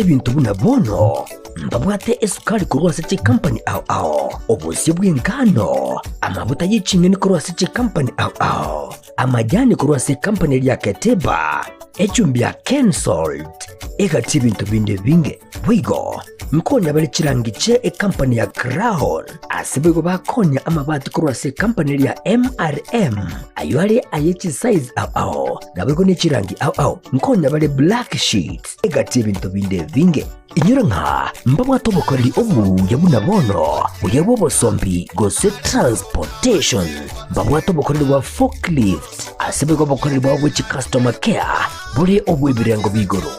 ebintu buna bono mbabwate esukari kurwasa chi company au obusi bw'engano amavuta y'icingeni kurwasa chi company au amajani kurwasa company ya Keteba echumbi ya Kensalt egati ibintu bindi binge bwigo mkonya bali chirangiche company ya Crown asibego bakonya amabati kurwasa company ya MRM ayuali ayechi size au nabego ni chirangi au mkonya bali Black Sheet egati ibintu bindi binge inyura nka mbabwato bukoreri obu yabuna bono uyabo bosombi gose transportation mbabwato bukoreri wa forklift asibego bukoreri wa which customer care buri obu ibirengo bigoro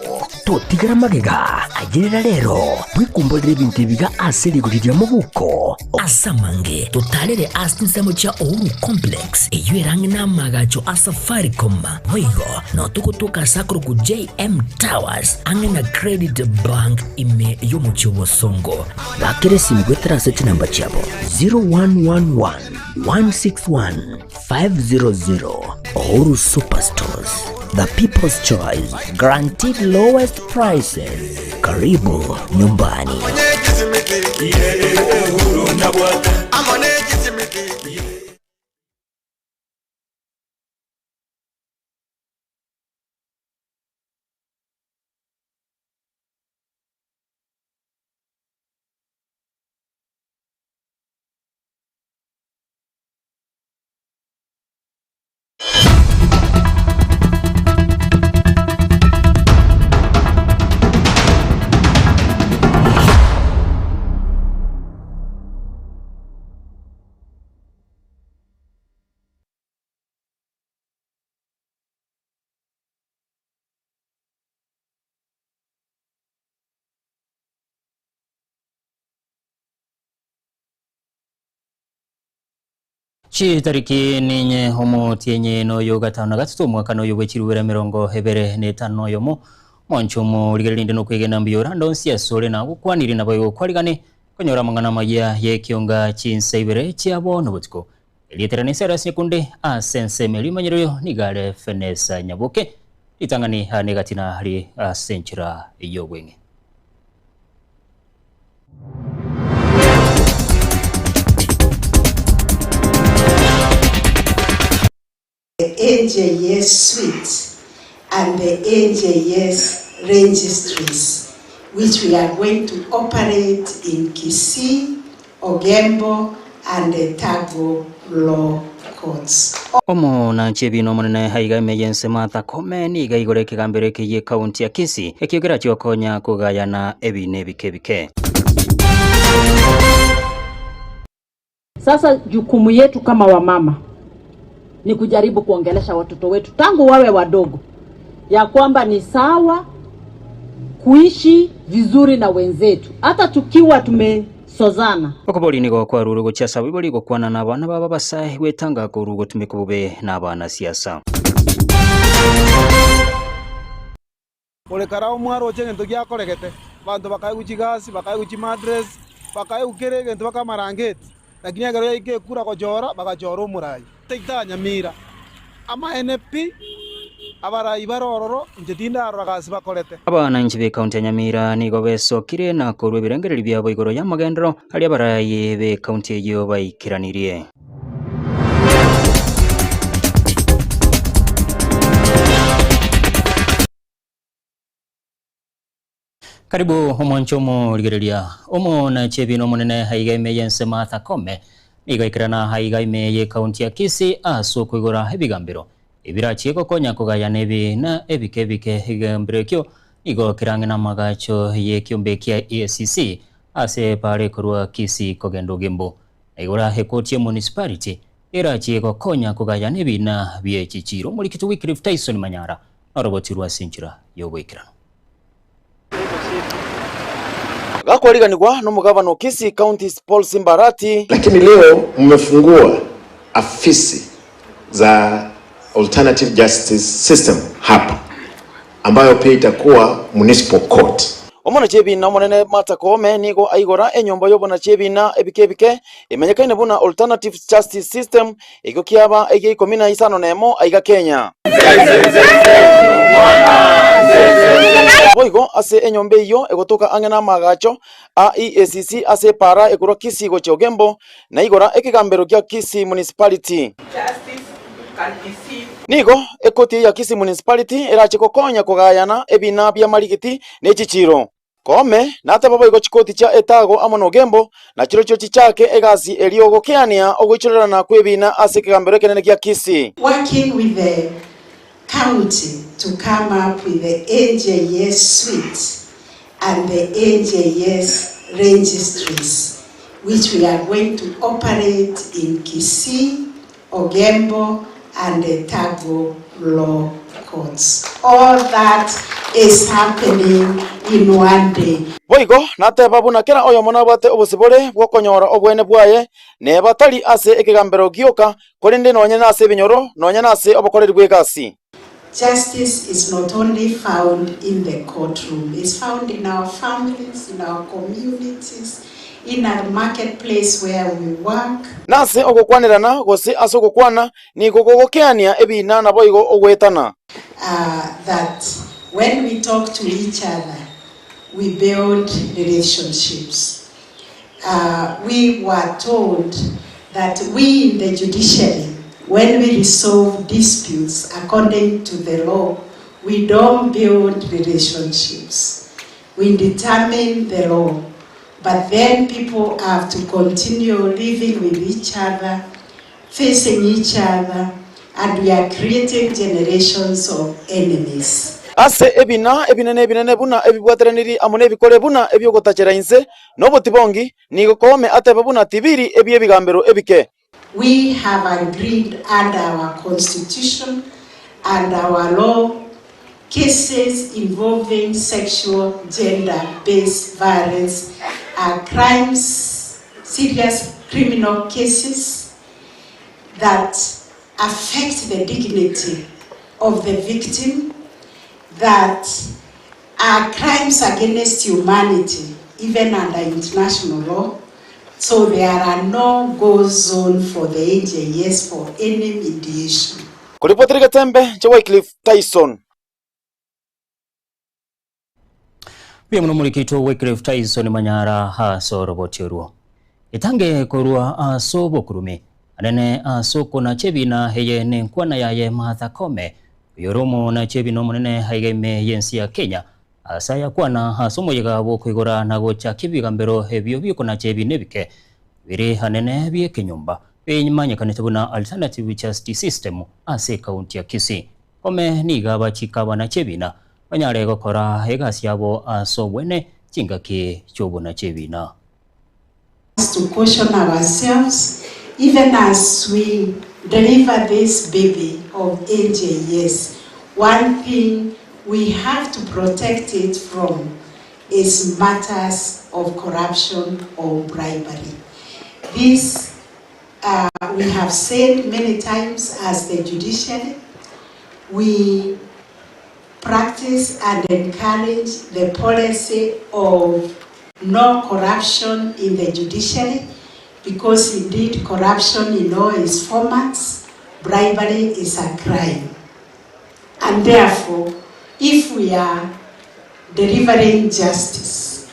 totigara magega agerera rero bwikumbolera ibintu biga aserigurira mu buko asamange totalere asinsemo cha Ouru complex eyuerange namagacho asafaricom wigo no tukutuka sakuru ku JM Towers angena credit bank ime yomuchibo songo bakiresi migweterase chinamba chabo 0111 161 500 Ouru Superstores, the people's choice, guaranteed lowest prices. Karibu nyumbani. Chi tariki ninye homo tienye no yoga tauna gatatu mwaka no yowe chiruwera mirongo hebere netano yomo mwanchomo ligerinde no kwegena mbiyora ndonsi asole na gukwaniri nabayo kwarigane konyora mangana maya ye kionga chinsaibere chiabo no butiko elieterane sera sekunde a sense melimanyero nigale fenesa nyaboke itangani ha negatina hari a senchira yowenge. The NJS suite and the NJS registries, which we are going to operate in Kisii, Ogembo, and the Tago law courts. Omo na nchebino monene haiga emergency mata komeni iga igore kigambere kiye county ya Kisii ekiogera chiokonya kugayana ebine bikebike. Sasa jukumu yetu kama wamama ni kujaribu kuongelesha watoto wetu tangu wawe wadogo ya kwamba ni sawa kuishi vizuri na wenzetu hata tukiwa tumesozana. Okoboli nigo kwa rurugo cha sabiboli go kwana na bana baba basai wetanga ko rurugo tumekubube na bana siasa. Ole karao mwaro chenge to gya koregete bantu bakaye kuchigasi bakaye kuchimadress bakaye ukerege nto bakamarangeti lakini agaro yake kura ko jora bakajoro murai teitanya mira ama NFP abara ibarororo njetinda ragasi bakolete abana nchibe county ya Nyamira nigo besokire na korwe birengereri byabo igoro ya magendero ali abaraye be county yo baikiranirie. Karibu homonchomo ligereria omo na chebino monene haiga emergency mata kome niga ikirana haiga imeye county ya Kisii aso kwigora hebigambiro ibirachieko konya kugaya nebi na ebikebike higambiro kyo nigo kirange na magacho ye kiombe kia EACC ase pare kurwa Kisii kogendo gembo igora hekotie municipality irachieko konya kugaya nebi na biechichiro muri kitu Wycliffe Tyson Manyara orobotirwa sinchira yobwekirana gakwariganirwa n'umugabano Kisii County Paul Simbarati. Lakini leo mmefungua afisi za alternative justice system hapa ambayo pia itakuwa municipal court. Omona chebina monene matakome nigo aigora enyomba yobona chebina ebikebike imenyekaine buna alternative justice system iko kiaba ege komina isano nemo aiga Kenya. boigo ase enyombe iyo egotoka ang'ena magacho a EACC ase para egoro kisigo chia Ogembo na igora ekigambero kia Kisii Municipality. Nigo ekoti ya Kisii Municipality erache kokonya kogayana ebina bia marigiti ne chichiro. Kome nataba boigo chikoti chia etago amono Ogembo na chiro chio chichake egasi eriogo kiania ogoichorana kwebina ase kigambero kenene kia Kisii. Working with the county to come up with the NJS suite and the NJS registries, which we are going to operate in Kisii, Ogembo, and the Tago law courts. All that is happening in one day. Boigo nateba buna kera oyo mona bate obosibore bwokonyora obwene bwaye ne batari ase ekigambero gioka korinde nonye na ase binyoro nonye na ase obokoreri bwegasi. Justice is not only found in the courtroom, it's found in our families, in our communities, in our marketplace where we work. Nase ogokwanirana gose ase ogokwana ni gogogokeania ebina na boigo ogwetana. That when we talk to each other, we build relationships. We were told that we in the judiciary, when we resolve disputes according to the law, we don't build relationships. We determine the law. But then people have to continue living with each other, facing each other, and we are creating generations of enemies. Ase ebinene buna ebibwateraniri amone ebikore buna ebyogotachera inse nobotibongi nigokome atebe buna tibiri ebyebigambero ebike. We have agreed under our constitution and our law, cases involving sexual gender-based violence are crimes, serious criminal cases that affect the dignity of the victim, that are crimes against humanity, even under international law. So there are no go zone for the NJS for any mediation. Kuripotirika tembe cha Wycliffe Tyson. Pia mnumurikito Wycliffe Tyson manyara haso robotiruo. Itange korua aso bokurume. Anene aso kona chebina heye nenkwana yaye Martha Koome. Yoromo na chebino munene haigeme yensi ya Kenya. Asaya kwana hasomo yega bokwigora na gocha kibigambero hebyo biko na chebine bike. Biri hanene bie kenyumba. Penyimanya kanetebuna alternative justice system ase kaunti ya Kisii. Koome niga bachikaba na chebina. Banyare gokora egasi yabo aso bwene chingaki chobona chebina. To caution ourselves, even as we deliver this baby of NJS, one thing we have to protect it from is matters of corruption or bribery. This we have said many times as the judiciary. We practice and encourage the policy of no corruption in the judiciary, because indeed corruption in all its formats, bribery is a crime. And therefore, if we are delivering justice,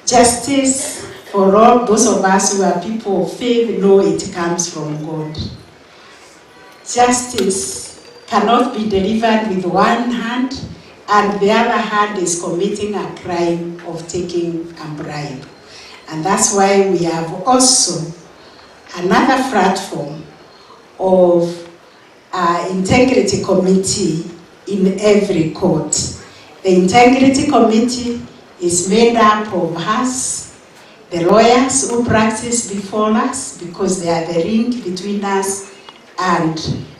justice for all those of us who are people of faith know it comes from God. Justice cannot be delivered with one hand and the other hand is committing a crime of taking a bribe. And that's why we have also another platform of integrity committee in every court. The integrity committee is made up of us, the lawyers who practice before us, because they are the link between us and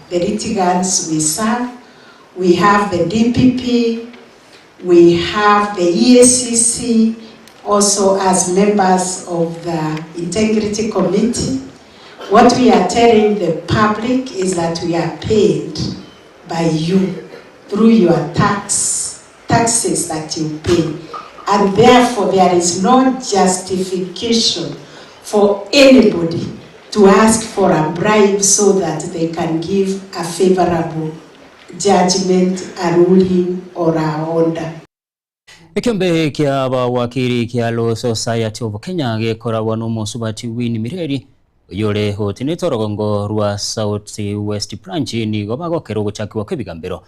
the litigants we serve. We have the DPP, we have the EACC, also as members of the Integrity Committee. What we are telling the public is that we are paid by you through your taxes that you pay. And therefore there is no justification for anybody to ask for a bribe so that they can give a favorable judgment, a ruling or a order. Ikiombe kia wakiri kia Law Society of Kenya gekoragwo n'umusubati Winnie Mireri yore hotinete rogongo rwa South West Branch nigo bagokera guchakirwa kw'ebigambiro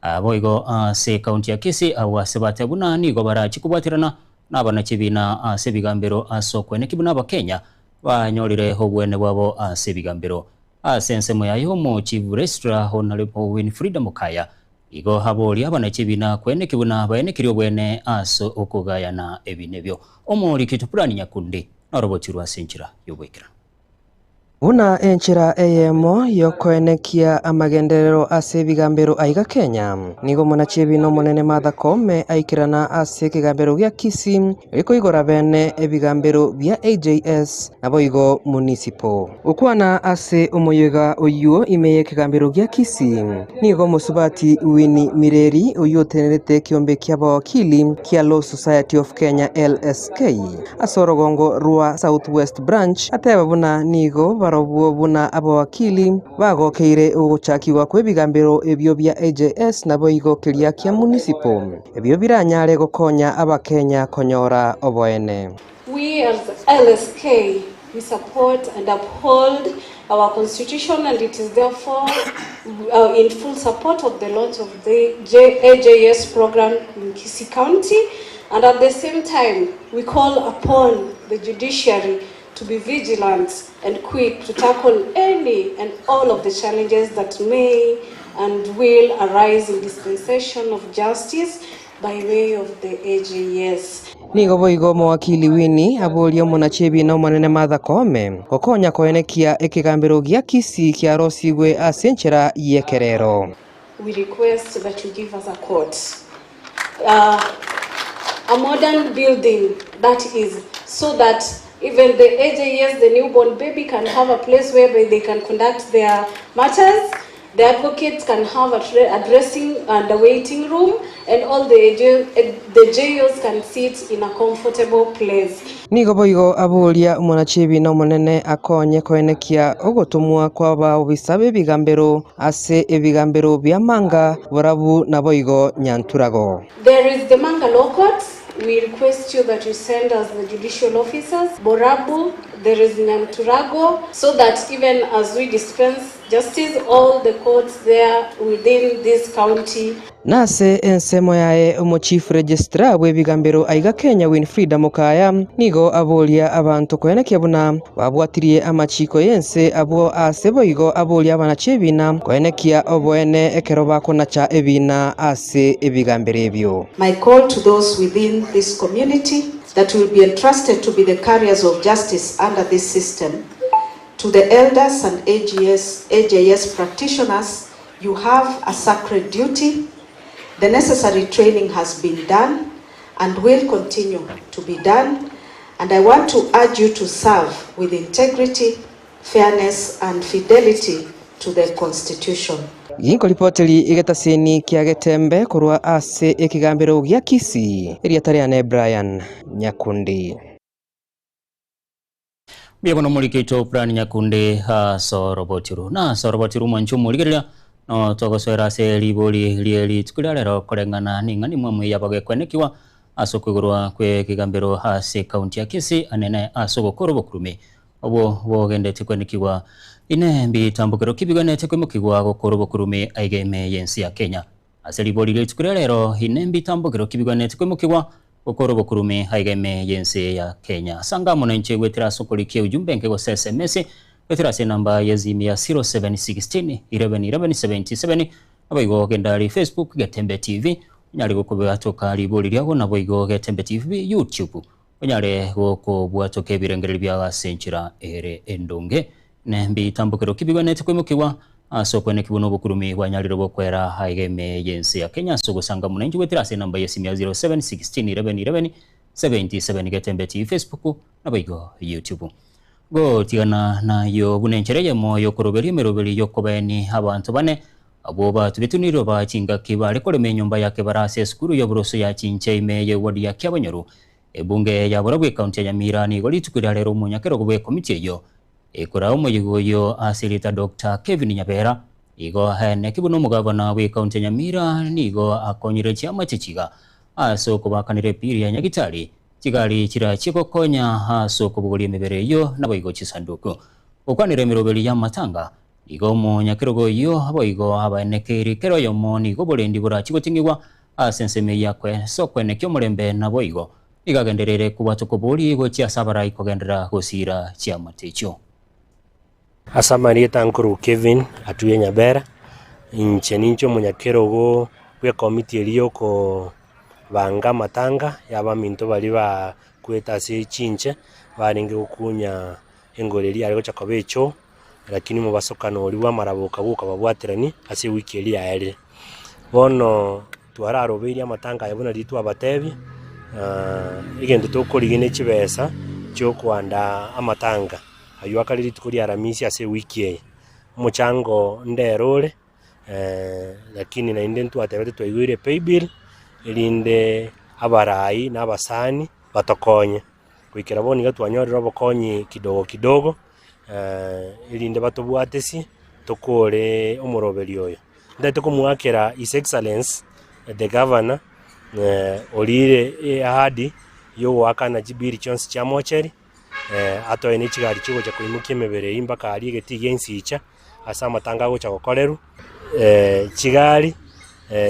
aboigo se county ya Kisii awasebate buna nigo barachikubwatirana n'abana kibina sebigambiro asokwe nekibuna abakenya banyorire hobwene bwabo sebigambiro asensemo yayo mu Chief Registrar Honorable Winfried Mukaya igo habori abana kibina kwene kibuna bayenekiryo bwene aso okugayana ebinebyo omuri kitupurani Nyakundi narobotirwa senchira yobwekira Buna enchira eyemo yokoenekia amagenderero ase bigambero aiga Kenya nigo munachibino munene Martha Koome aikirana ase kigambero gya Kisii riko igora bene ebigambero bya AJS nabo igo municipal ukwana ase umuyiga uyu imeye kigambero gya Kisii nigo musubati Winnie Mireri uyu tenerete kiombe kya bawakili kya Law Society of Kenya LSK asorogongo rwa South West Branch ateba buna nigo barobuo buna abawakili bagokeire uguchakirwa kw'ebigambiro ebyo bya AJS nabo igokeria kya municipal ebyo biranyare gokonya abakenya konyora oboene. We as LSK, we support and uphold our constitution, and it is therefore in full support of the launch of the AJS program in Kisii County, and at the same time we call upon the judiciary to be vigilant and quick to tackle any and all of the challenges that may and will arise in dispensation of justice by way of the AJS. Nigo boigo mwakili Winnie abolio munachebi na manene Martha Koome gokonya koenekia ekigambiro gya Kisii kya rosigwe asenchera yekerero. We request that you give us a court, a modern building that is so that even the AJS, the newborn baby, can have a place where they can conduct their matters. The advocates can have a dressing and a waiting room, and all the jails can sit in a comfortable place. Nigo boigo abulia munachebi na munene akonye koenekia ogotumwa kwa baobisabe bigambero ase ebigambero bya manga borabu na boigo nyanturago. There is the Manga Law Court. We request you that you send us the judicial officers, Borabu, there is Nyanturago, so that even as we dispense justice, all the courts there within this county. Nase ensemo yae umu Chief Registrar w'ebigambiro aiga Kenya Winfried Mukaya nigo abolia abantu koenekia buna babwatirie amachiko yense abo ase boigo abolia banachebina koenekia oboene ekero bakona cha ebina ase ebigambiro ebyo. My call to those within this community that will be entrusted to be the carriers of justice under this system, to the elders and AJS practitioners, you have a sacred duty. The necessary training has been done and will continue to be done, and I want to urge you to serve with integrity, fairness and fidelity to the Constitution. Ginko ripoteli igetasini kia getembe kurwa ase ekigambiro gya Kisii eriatariane Brian Nyakundi. Biagono mulikito Brian Nyakundi sorobotiru mwanchumu ligerera no togoswera se liboli lieli tukulero kolengana ningani mwamwe yabage kwenekiwa asokwigurwa kwe kigambiro ase county ya Kisii anene asogokoro bokurume obo bogende tikwenekiwa inembi tambukiro kibigane tekwemukigwa gokoro bokurume aigeme yensi ya Kenya ase liboli lieli tukulero inembi tambukiro kibigane tekwemukigwa gokoro bokurume aigeme yensi ya Kenya sanga munenche wetira sokolikie ujumbe nkego SMS wetira se namba yazimi ya 0716 111177 abayigo gendali Facebook Getembe TV nyali gokobwa toka liboli lyabo nabayigo Getembe TV YouTube nyale gokobwa toka ebirengere bya senchira ere endonge nembi tambukiro kibigane tekwemukiwa asokone kibuno bukurumi wanyaliro bokwera haigeme yensi ya Kenya sogosanga munenje wetira se namba yazimi ya 0716 111177 Getembe TV Facebook nabayigo YouTube go tiana na yo bunenchereye moyo koroberi meroberi yokobeni abantu bane abo batubituniro bachinga kibare koleme nyumba yake barase skuru yo buroso ya chinche imeye wadi ya Kyabanyoru ebunge ya Borabwe county ya Mirani goli tukurira rero munyakero gwe committee yo ekora umuyigo yo asilita Dr. Kevin Nyabera igo hene kibuno mugavana we kaunti Nyamira nigo akonyire chiama chichiga aso kubakanire piri ya Nyagitari kigali kira chikokonya aso kubuguri emibere yo nabo igo chisanduku okwanire miroberi ya matanga igo mu nyakirogo yo abo igo abanekeri kero yo mo nigo bolendi bura chigotingirwa asenseme yakwe sokwe kyo mulembe nabo igo igagenderere kubatukubuli igo chiasabara ikogendera gusira chiama techo. Asamarieta nkuru Kevin atuye Nyabera inche nincho munyakerogo kwe komiti eliyo ko banga matanga yaba minto bali ba kweta se chinche baringe okunya engoreri ariko chakobecho lakini mu basokano oliwa maraboka buka babwaterani ase wiki eli yaere bono twararoberi amatanga yabona litu abatebi igendo tokorigene chibesa cyo kwanda amatanga ayo akaliri tukuri aramisi ase wiki muchango nderole lakini na inde ntu atebete twigwire paybill elinde abarai n'abasani batokonye kwikira boniga twanyorera bokonyi kidogo kidogo elinde batobwatesi tokore omuroberi oyo ndate kumwakira His Excellence the Governor olire ahadi yo wakana jibiri chonsi cha mocheri ato ene chigari chigo cha kuimukia mebere imbaka aliege tigensi icha asa matanga go cha kokoreru chigari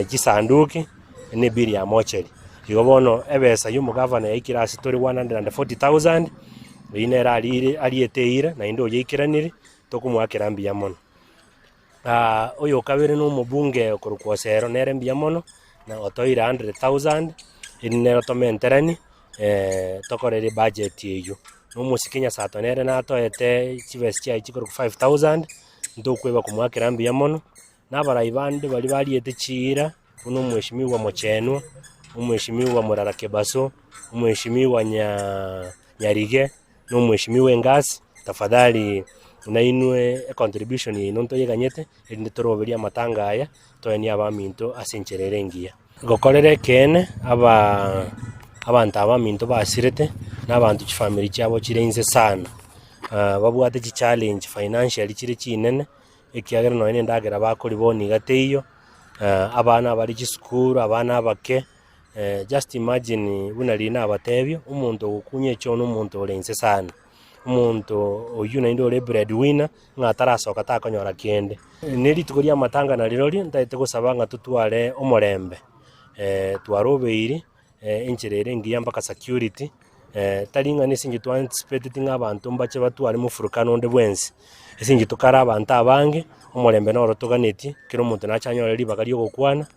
gisanduki ne biri ya mocheri igobono ebesa yo mugavana yaikira asitori 140,000 inera alieteira na indo yikiraniri tokumwakira mbia mono oyo kabere no mubunge okurukosero nere mbia mono na otoira 100,000 inero tomenterani tokorere budget yeyo no musikinya satonere na toete chibesi chai chikoro 5,000 ndokweba kumwakira mbia mono nabarai bande bali baliete chira uno mheshimiwa Mocheno umheshimiwa Murara Kebaso umheshimiwa Nyarige no mheshimiwa Ngasi tafadhali unainwe contribution ino ntoyeganyete indi toroberia matanga aya toenia abaminto asenchererengia gokorere kene abantu abaminto basirete n'abantu chifamily cyabo kirenze sana babwate chi challenge financially kire kinene ekiagera no ene ndagera bakori boni gateyo abana bari gisukuru abana abake just imagine bunalina abatebyo umuntu ukunye cyo n'umuntu orenze sana umuntu oyu na ndo breadwinner ngatarasoka takonyora kende neri tukoria matanga na rirori ndaite gusabanga tutware omorembe twarobeiri encherere ngiya mpaka security taringa nesingi to anticipate tinga abantu mbache batware mu furukano nde bwensi esingi tukara abantu abange omorembe no rotoganeti kiro muntu nachanyora libagari ogokwana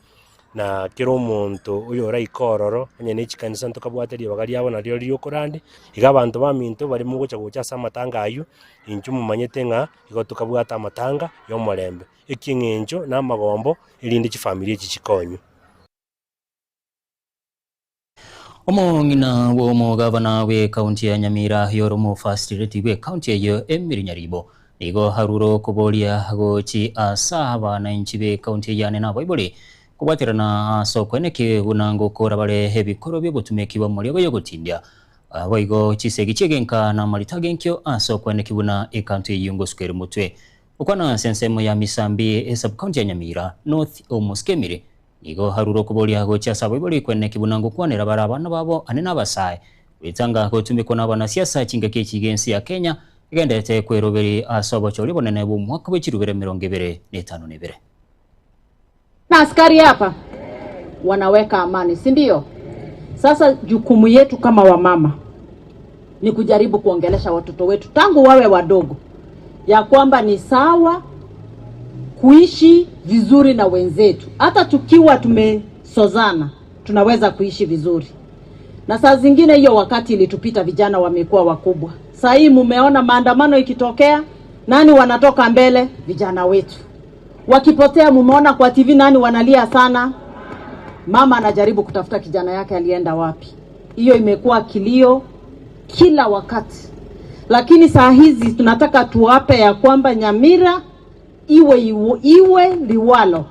na kiro muntu uyo raikororo anye nechikanisa ntokabwateri bagari abo naryo ryo korande iga abantu baminto bari mu gocha gocha samatanga ayu inchumu manyete nga igo tukabwata amatanga yo morembe ekingenjo na magombo ilinde chifamily chichikonyu omongina wo mugavana we kaunti ya Nyamira yoromo first lady we kaunti ya Emiri Nyaribo nigo haruro kubolia gochi asaba na inchibe kaunti ya Nena Bible kubatirana sokweneke unango kora bale hebikoro byo gutumekiwa muri yo gutindia abayigo chisegi chegenka na malitagenkyo asokweneke buna ekanti yungo square mutwe ukwana sensemo ya Misambi sub county ya Nyamira North Omuskemire nigo haruro kubolia gocha sabo bali kweneke bunango kwanera barabana babo ane nabasaye witanga gutumiko n'abana siasa chingake chigensi ya Kenya igendete kweroberi asobo chori bonene bu mwaka w'ikirubere 2025 na askari hapa wanaweka amani, si ndio? Sasa jukumu yetu kama wamama ni kujaribu kuongelesha watoto wetu tangu wawe wadogo ya kwamba ni sawa kuishi vizuri na wenzetu. Hata tukiwa tumesozana tunaweza kuishi vizuri. Na saa zingine hiyo wakati ilitupita, vijana wamekuwa wakubwa. Sasa hii mumeona maandamano ikitokea, nani wanatoka mbele? Vijana wetu. Wakipotea mumeona kwa TV nani wanalia sana? Mama anajaribu kutafuta kijana yake alienda wapi. Hiyo imekuwa kilio kila wakati. Lakini saa hizi tunataka tuwape ya kwamba Nyamira iwe liwalo.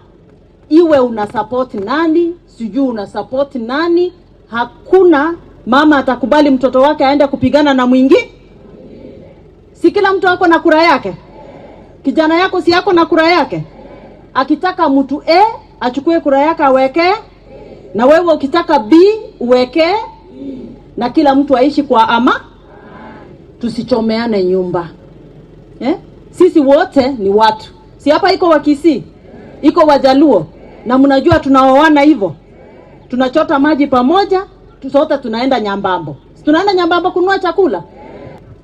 Iwe una support nani, sijui una support nani, hakuna mama atakubali mtoto wake aende kupigana na mwingine. Si kila mtu ako na kura yake? Kijana yako si yako na kura yake? Akitaka mtu A achukue kura yake aweke, na wewe ukitaka B uweke, na kila mtu aishi kwa tusichomeane nyumba. Sisi wote ni watu. Si hapa iko Wakisii, iko Wajaluo, na mnajua tunaoana hivyo. Tunachota maji pamoja, sote tunaenda Nyambambo. Tunaenda Nyambambo kununua chakula.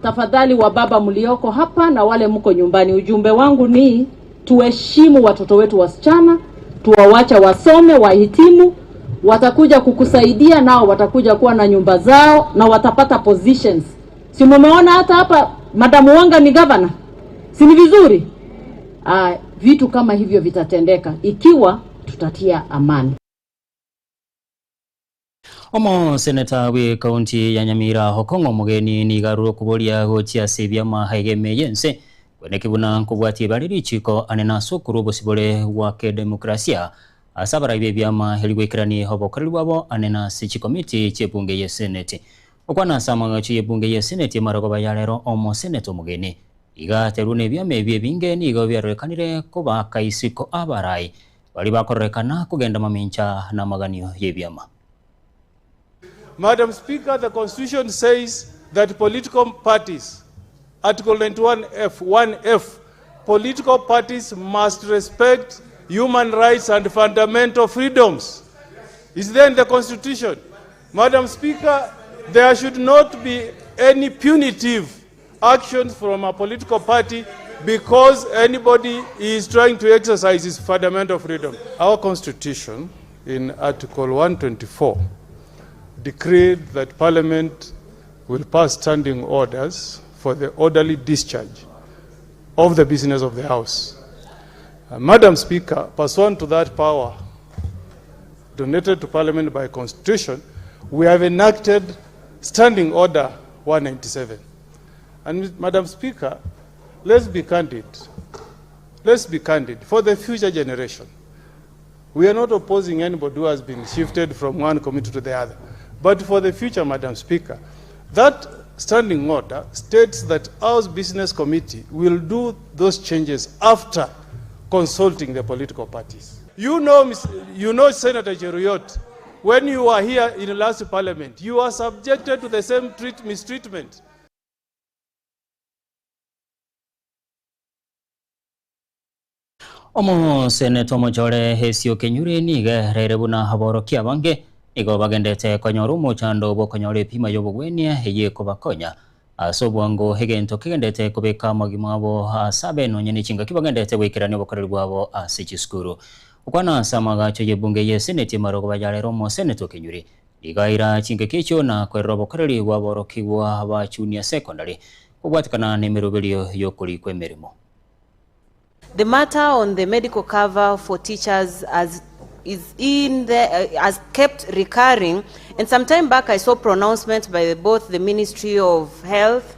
Tafadhali wa baba mlioko hapa na wale mko nyumbani, ujumbe wangu ni tuheshimu watoto wetu wasichana, tuwawacha wasome, wahitimu, watakuja kukusaidia, nao watakuja kuwa na nyumba zao na watapata positions. Si mmeona hata hapa Madam Wanga ni governor? Si ni vizuri? Vitu kama hivyo vitatendeka ikiwa tutatia amani. Omo seneta we kaunti ya Nyamira Hokongo mugeni ni garuro kuboria gochia sebia mahegeme yense kwene kibuna kubwati bariri chiko anena sokuru bosibole wake demokrasia asabara ibe byama heligwekirani hobokoreri wabo anena sichi committee chebunge ye senate okwana samanga chi yebunge ye senate marogoba yalero omo senato mugeni iga terune byame binge ni go byarekanire kuba kaisiko abarai bali bakorekana kugenda mamincha na maganio yebyama. Madam Speaker, the Constitution says that political parties, Article 91F, 1F, political parties must respect human rights and fundamental freedoms. Is there in the Constitution? Madam Speaker, there should not be any punitive actions from a political party because anybody is trying to exercise his fundamental freedom. Our Constitution, in Article 124, decreed that Parliament will pass standing orders for the orderly discharge of the business of the House. Madam Speaker, pursuant to that power donated to Parliament by Constitution, we have enacted Standing Order 197. And Madam Speaker, let's be candid. Let's be candid. For the future generation, we are not opposing anybody who has been shifted from one committee to the other. But for the future, Madam Speaker, that standing order states that our business committee will do those changes after consulting the political parties. You know, Senator Jeruyot, when you were here in the last parliament, you are subjected to the same mistreatment. Omo senato mojore hesio kenyure niga rerebuna haboro kia bange igo bagendete konyoru mochando bo konyore pima yobo gwenia heye kobakonya asobwango hegento kigendete kobeka magimabo asabe no nyeni chinga kibagendete wikirani obokoreri bwabo asichiskuru ukwana samaga cyo yebunge ye senate marogo bajalero mo senato kenyure igaira chinga kicho na kwerero obokoreri bwabo rokigwa ba junior secondary kubwatikana nemerobelio yokuri kwemerimo. The matter on the medical cover for teachers has kept recurring, and some time back I saw pronouncements by both the Ministry of Health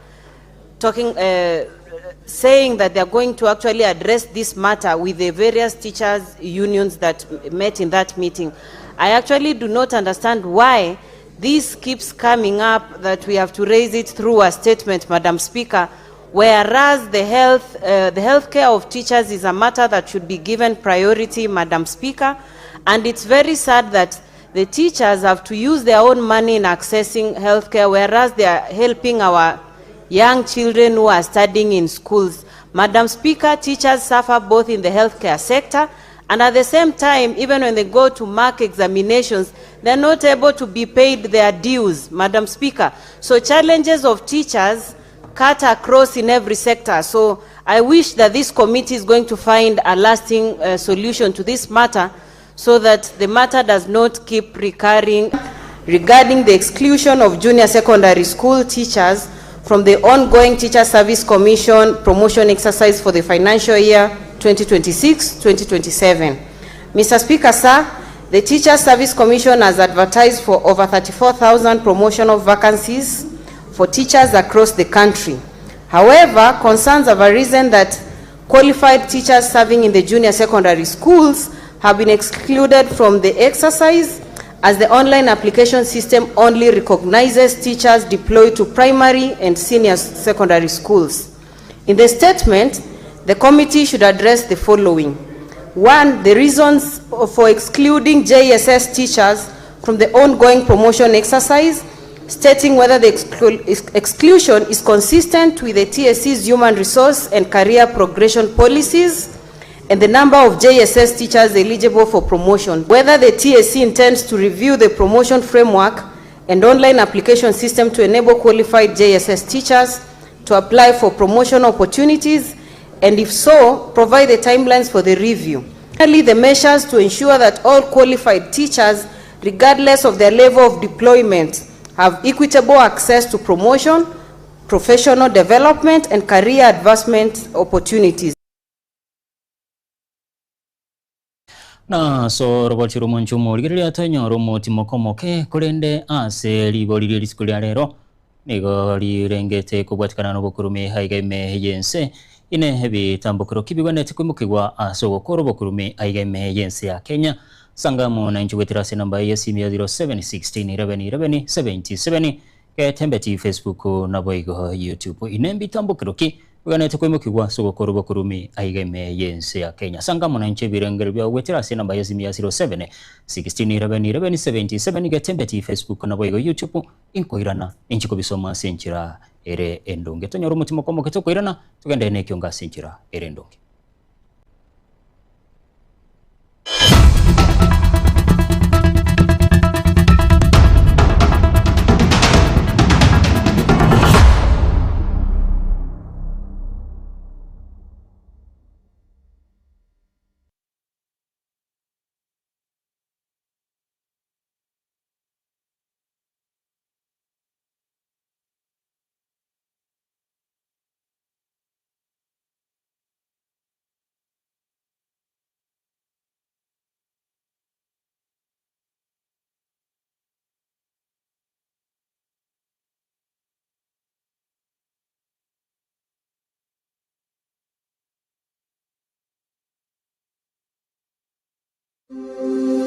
saying that they are going to actually address this matter with the various teachers unions that met in that meeting. I actually do not understand why this keeps coming up, that we have to raise it through a statement, Madam Speaker, whereas the health care of teachers is a matter that should be given priority, Madam Speaker. And it's very sad that the teachers have to use their own money in accessing healthcare, whereas they are helping our young children who are studying in schools. Madam Speaker, teachers suffer both in the healthcare sector, and at the same time, even when they go to mark examinations, they're not able to be paid their dues, Madam Speaker. So challenges of teachers cut across in every sector. So I wish that this committee is going to find a lasting solution to this matter, so that the matter does not keep recurring regarding the exclusion of junior secondary school teachers from the ongoing Teacher Service Commission promotion exercise for the financial year 2026-2027. Mr. Speaker, sir, the Teacher Service Commission has advertised for over 34,000 promotional vacancies for teachers across the country. However, concerns have arisen that qualified teachers serving in the junior secondary schools have been excluded from the exercise, as the online application system only recognizes teachers deployed to primary and senior secondary schools. In the statement, the committee should address the following. One, the reasons for excluding JSS teachers from the ongoing promotion exercise, stating whether the exclusion is consistent with the TSC's human resource and career progression policies, and the number of JSS teachers eligible for promotion, whether the TSC intends to review the promotion framework and online application system to enable qualified JSS teachers to apply for promotion opportunities, and if so, provide the timelines for the review. Finally, the measures to ensure that all qualified teachers, regardless of their level of deployment, have equitable access to promotion, professional development, and career advancement opportunities. Na so robochi rumonchumo ligirya tanyo romo timokomoke kurende ase liborire lisikulia rero nigo lirengete kubwatikana no bukurume haigeme yense ine hebi tambukiro kibigwanete kwimukigwa aso gokoro bukurume haigeme yense ya Kenya sangamu na inchuwetirase namba ya simu ya 0716111177 ketembeti Facebook na boigo YouTube inembi tambukiro ki Uganete kwimukigwa sogokoro bokurumi aigeme yense ya Kenya. Sanga mwananchi birengero bya wetirase namba ya simu ya 07 161177 getembeti Facebook na boigo YouTube inkoirana inchiko bisoma senchira ere endonge tonyoro mutima komo ketokoirana tugende ne kyonga senchira ere endonge.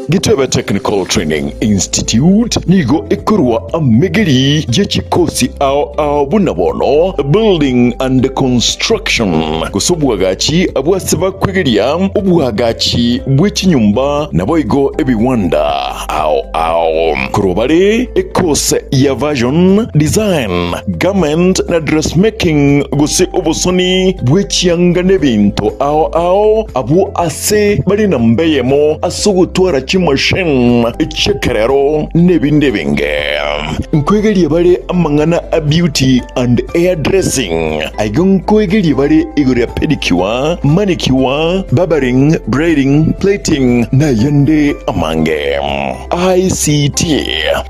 Gitebe Technical Training Institute nigo ikurwa amegeri jechikosi ao bunabono building and construction kusubwagachi abwasaba kwegeria ubwagachi bw'ikinyumba naboigo ebiwanda ao kurobare ekose ya version design garment na dressmaking gusi obusoni bw'ekiyanga n'ebintu ao abu ase bari nambeyemo asugutwara machine echekerero nebinde binge nkwegerie bare amangana a beauty and hairdressing aigon kwegeri bare igore pedicure manicure barbering braiding plating na yande amange ICT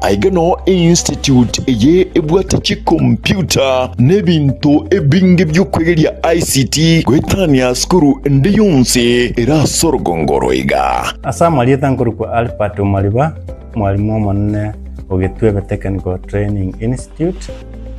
aigano institute ye ebwatachi computer nebintu ebinge byokwegeria ICT gwetania skuru ndiyunse era sorgongoroiga asamali tankuru kwa Alpato Maliba mwalimu monne ogitwebe Technical Training Institute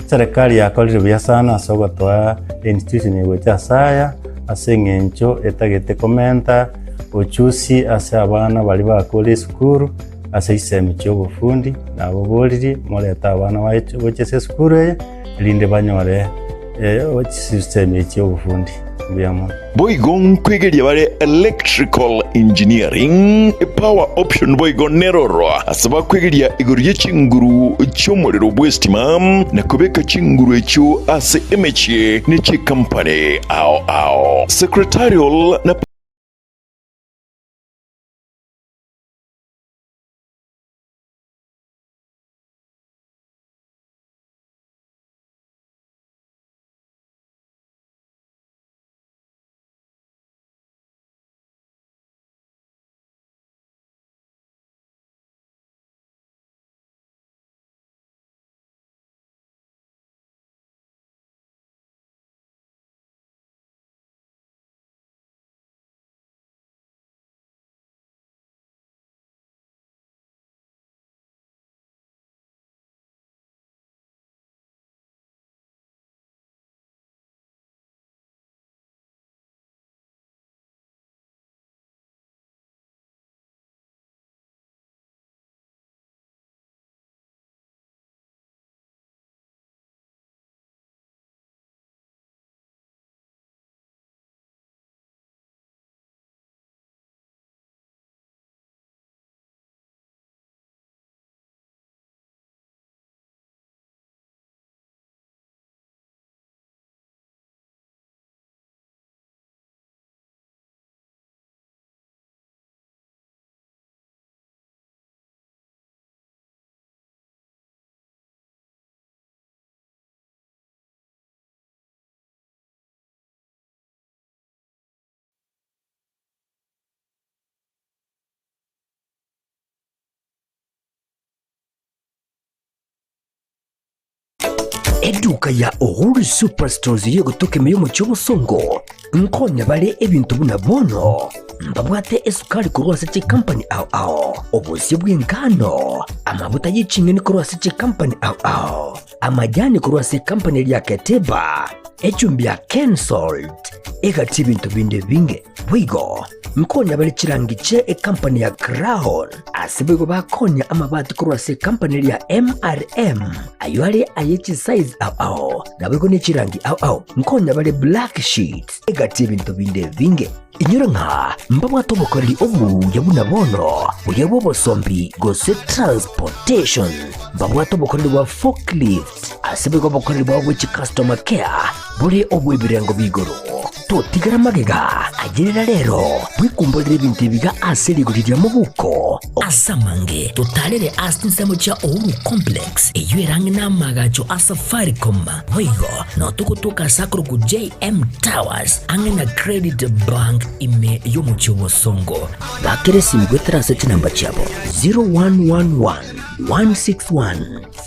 serikali yakolire bya sana sogotwa institution yegocha saya asengencho etagete komenta ochusi ase abana bali bakole skuru ase isemi cyobufundi nabo boliri moleta abana bochese skuru ye linde banyore system cyobufundi byamo boigon kwegeria bare electrical engineering power option boigon neroro asaba kwegeria igorye chinguru cyomorero bwestima na kubeka chinguru echo ase emeche ne chi company ao secretarial na eduka ya Uhuru Superstores iri gutukemeye mu cy'obusongo nkonya bale ebintu buna bono mbabwate esukari kurwasa chi company ao obusi bw'engano amavuta y'icingeni kurwasa chi company ao amajani kurwasa company ya Keteba echumbi ya Kensalt egati ibintu binde binge bwigo nkonya bale chirangiche company ya Crown asibego bakonya amabati kurwasa company ya MRM ayuale ayechi size ao nabego ne chirangi ao nkonya bale black sheets egati ibintu binde binge inyura nka mbamwa tobokoreri obu yabuna bono uyabo bosombi gose transportation mbamwa tobokoreri wa forklift asibego bokoreri wa which customer care buri obu ibirengo bigoro totigara magega agerera rero bwikumbolera ibintu biga aserigurira mu buko asamange totalere asinsemo cha Uhuru Complex eyuerange na magacho Safaricom hoigo no tukutuka sakuru ku JM Towers angena Credit Bank ime yomu chobosongo bakere simgwetera seti namba chabo 0111 161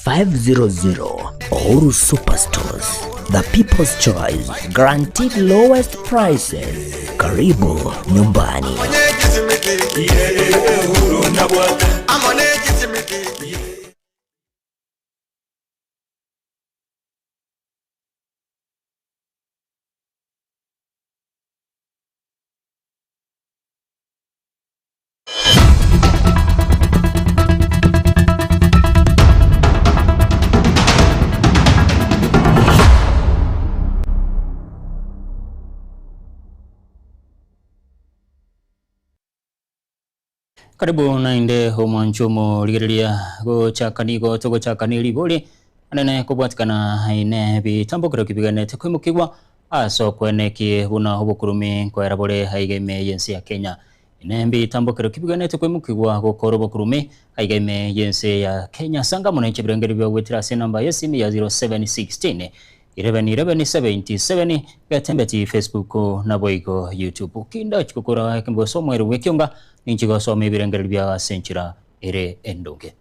500 Uhuru Superstores, the people's choice, guaranteed lowest prices. Karibu nyumbani. Karibu nainde homanchomo ligerilia go chakanigo togo chakanili boli anene kubwatikana haine bitambo kiro kibigane tekwimukibwa aso kweneki buna hobokurumi kwera bole haigeme yensi ya Kenya ine bitambo kiro kibigane tekwimukibwa go korobokurumi haigeme yensi ya Kenya sanga mona chibirengeri bya wetira namba yesimi ya 0716 1177 gatembeti Facebook na boigo YouTube kinda chikukura kimbo somweru wekyonga ninchigo some birengeri bya senchira ere endonge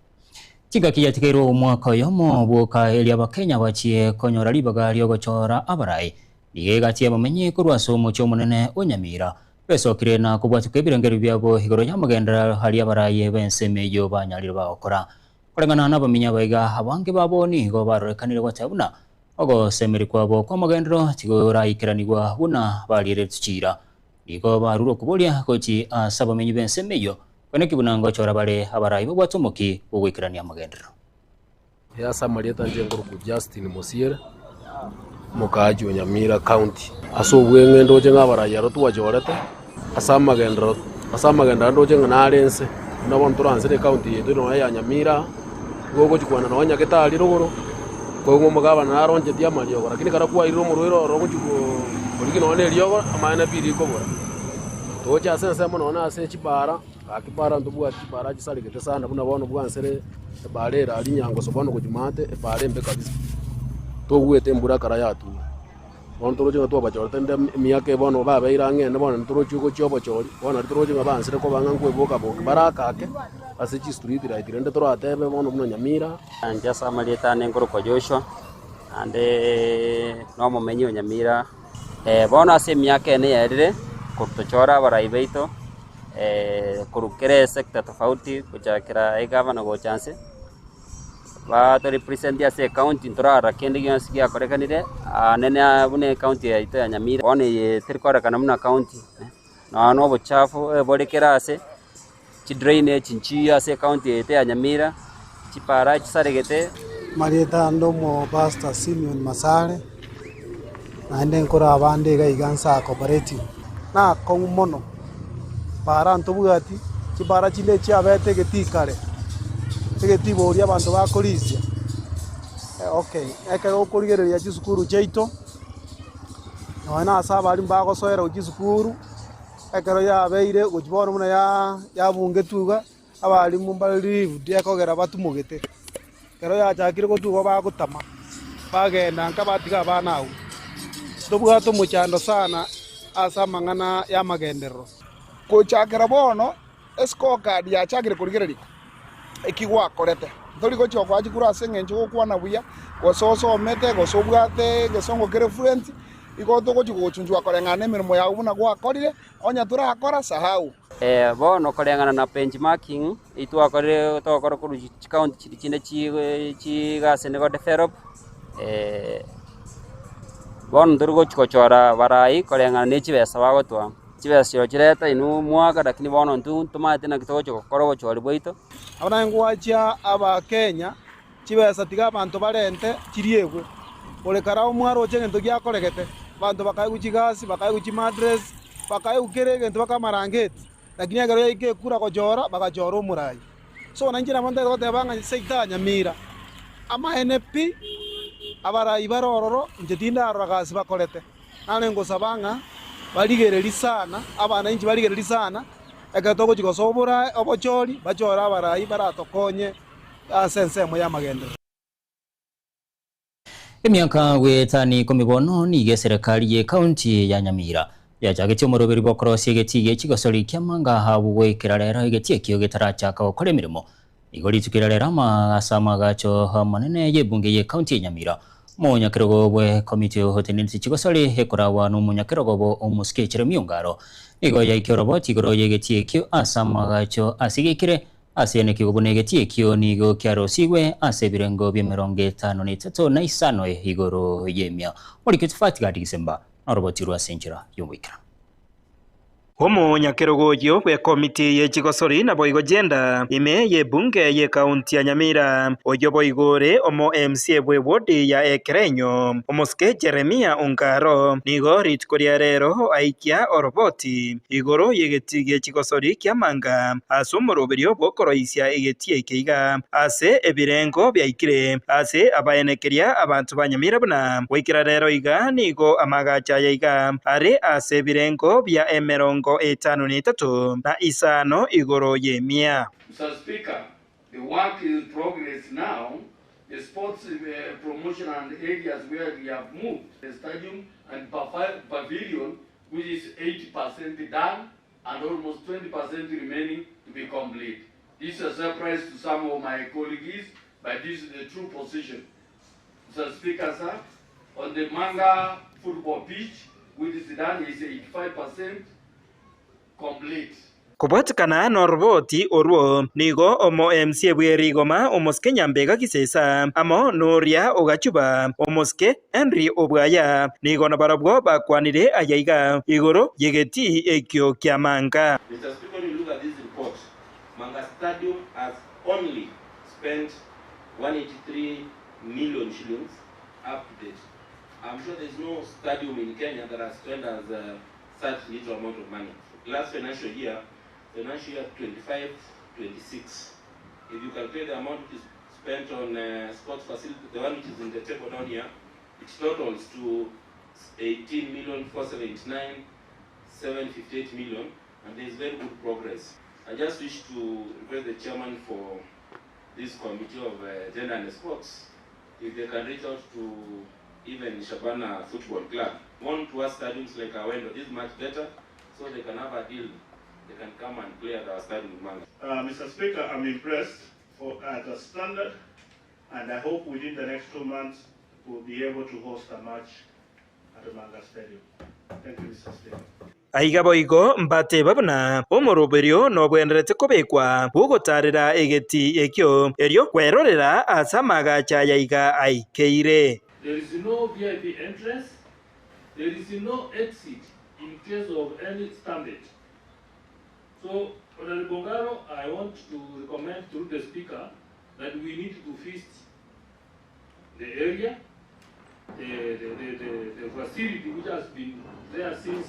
tiga kiyatikero mwaka yomo boka elia bakenya bachie konyora libaga lyogochora abarai nigegatie bamenye kurwaso mucho munene onyamira beso kirena kubwatuke birengeri byabo higoro yamagendera hali abarai bensemeyo banyalira bakora kurengana nabaminya baiga abange baboni go barorekanire watabuna ogo semeri kwabo kwa magendero tigora ikiranigwa buna balire tuchira iko baruro kubolia kochi asaba menyu bensemeyo kwene kibunango chora bale abarai bo bwatomoki bugwikirania magendero ya samarieta njengoro ku Justin Mosiere mukaji Nyamira County aso bwengendo jenga abarai yaro tuwajorete asama magendero ndo jenga nalense nabon turansere county yedo no ya Nyamira gogo chikwana no nyaketali rogoro kwa mugaba naronje dia malio lakini karakuwa iro murwero roguchuko oligino one liogo amana biri ko bora tocha sense mono na se chibara akibara ndubu chibara chisaligete sana buna bono bwansere balera ali nyango sobono kujumate bale mbe kabisa to gwete mbura kara yatu bono toroje to bachorte nde miyake bono baba irangene bono toroje ko chobo chori bono toroje ngabansere ko banga ngwe boka boka baraka ke asichi street right rende toro atebe bono buna Nyamira anja samalieta nengoro ko Joshua ande no momenyo Nyamira bono ase miyake ne yarire kutochora baraibeito kurukere sekta tofauti kuchakira egavana go chance ba to represent ya se county ntora kende gyansi ya korekanire nene bune county ya ita Nyamira one terikora kana muna county no no bochafu bodekera ase chi drain chinchi ya se county ya ita Nyamira chipara chisaregete marieta ndomo pastor Simeon Masare naende nkora abande ga igansa cooperative na kongumono para ntobugati chipara chile chiabete getikare tegetiboria abantu bakorisia okay eke gokurigereria chisukuru cheito noena asaba ali mbagosoera uchisukuru ekero yabeire gochibona muna ya bungetuga abali mumbali dia kogera batumugete kero ya chakire gotugo bagutama bagenda nkabatiga bana au tobugato muchando sana asa mangana ya magendero ko chakira bono esco card ya chakire kurigereri ekigwa korete Tori ko chokwa chikura sengencho kwa na buya gososo mete gosobwate gesongo kere fluent iko to ko chikuchunjwa korengane mirimo ya ubuna kwa korire onya tura akora sahau bono korengana na benchmarking itwa kore to kore ku county chine chi gase ne go develop bono ndurgo chikochora barai korengana ne chibesa bagotwa chibesa chireta inu mwaka lakini bono ntumate na kitocho korogo chori boito abana ngwacha aba Kenya chibesa tiga bantu barente chiriegwe ole karao mwaro chengento gya koregete bantu bakaye kuchigasi bakaye kuchimadress bakaye ukere gento bakamarangeti lakini agaro yake kura kojora bakajora umurai so nanjira monte gote banga seita Nyamira ama NP abara ibarororo njetinda aragasi bakorete nane ngosabanga baligereri sana abana inji baligereri sana ekatoko chikosobora obochori bachora abarai baratokonye asense moya magendo. Emyaka wetani komibono nige serikali ye county ya Nyamira yachagitio moroberi bokorosi getiye chigosori kyamanga habu wekirarera getie kyo getarachaka okore mirimo igori tukirarera masama gacho manene ye bunge ye county ya Nyamira monyakerogo bwe committee hotenensi chigosori hekorawa no monyakerogo omuske cheremyungaro igo yaikorobo tigoro ye getie kyo asama gacho asigikire asene kigobune getie kyo nigo kyaro sigwe asebirengo byemeronge 53 na isano igoro yemya muri kitfatiga Disemba aroboti rwa senjira yumwikira Homo nyakerogoyo bwe komiti ye chigosori na boigo gender ime ye bunge ye kaunti ya Nyamira oyo boigore omo MC bwe wodi ya Ekerenyo omoske Jeremia Ungaro nigo rit rero aikia oroboti igoro yegetige chigosori kyamanga asomoroberio bokoroisia egetie keiga ase ebirengo byaikire ase abayenekeria abantu ba Nyamira buna wikira rero iga nigo amagacha yaiga are ase birengo bya emerongo etano n'itatu na isano igoro yemia. Mr. Speaker, the work is in progress now. The sports promotion and areas where we have moved, the stadium and pavilion, which is 80% done and almost 20% remaining to be complete. This is a surprise to some of my colleagues, but this is the true position. Mr. Speaker, sir, on the Manga football pitch, which is done is 85% complete. Kubatikana norboti orwo nigo omo MC bwerigoma omoske Nyambega Kisesa amo noria ogachuba omoske Henry Obwaya nigo nabarabwo bakwanire ayaiga igoro yegeti ekyo kyamanga. Mr. Speaker, when you look at this report, Manga Stadium has only spent 183 million shillings up to date. I'm sure there's no stadium in Kenya that has spent as such little amount of money. Last financial year 25-26. If you calculate the amount which is spent on sports facility, the one which is in the table down here, it totals to 18,479,758 million, and there is very good progress. I just wish to request the chairman for this committee of gender and sports, if they can reach out to even Shabana Football Club. Want to ask stadiums like Awendo, this is much better, so they can have a deal. They can come and play at our stadium in Manga. Mr. Speaker, I'm impressed at the standard, and I hope within the next 2 months we'll be able to host a match at the Manga Stadium. Thank you, Mr. Speaker. Aiga boigo mbate babuna omoroberio no bwenderete kobekwa bugotarira egeti ekyo eryo kwerorera asamaga chayaiga aikeire. There is no VIP entrance, there is no exit in case of any stampede. So, Honorable Bongaro, I want to recommend to the Speaker that we need to feast the area, the facility which has been there since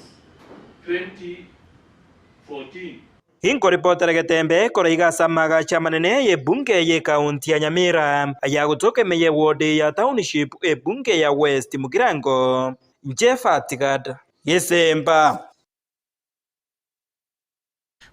2014. Hinko reporter getembe koraiga samaga chamanene ye bunge ye kaunti ya Nyamira ya kutoke meye ward ya township e bunge ya West Mugirango Jefatigad Yesemba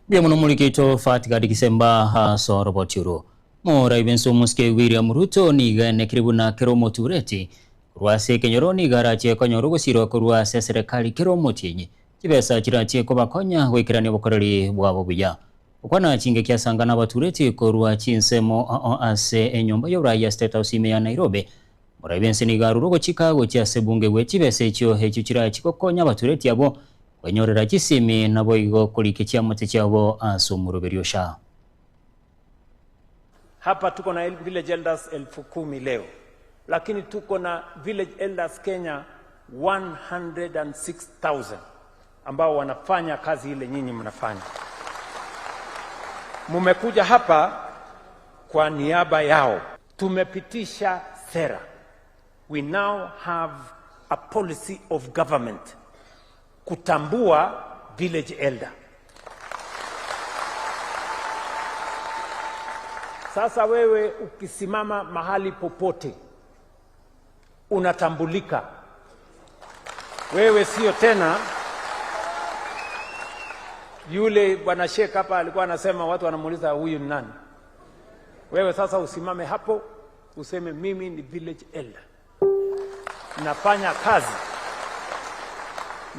Biamuno mulikito Fatigad Kisemba haso robotiro Mora ibenso muske William Ruto niga nekiribuna keromo tureti Rwase kenyoroni garache konyorogo siro kurwase serikali keromo tienyi Kibesa chirachi kobakonya wekirani bokoreri bwabo buya ukwana chinge kiasangana batureti korwa chinsemo ase enyomba y'Uraya State House ya Nairobi murabense ni garuro Chicago cyasebunge gwekibese cyo hecho kira kikokonya batureti abo banyorera kisimi nabo igo kulike cyamute cyabo asumuruberyosha. Hapa tuko na village elders 10,000 leo, lakini tuko na village elders Kenya 106,000 ambao wanafanya kazi ile nyinyi mnafanya. Mumekuja hapa kwa niaba yao. Tumepitisha sera. We now have a policy of government kutambua village elder. Sasa wewe ukisimama mahali popote unatambulika. Wewe sio tena yule bwana Sheikh hapa alikuwa anasema watu wanamuuliza huyu ni nani. Wewe sasa usimame hapo useme mimi ni village elder.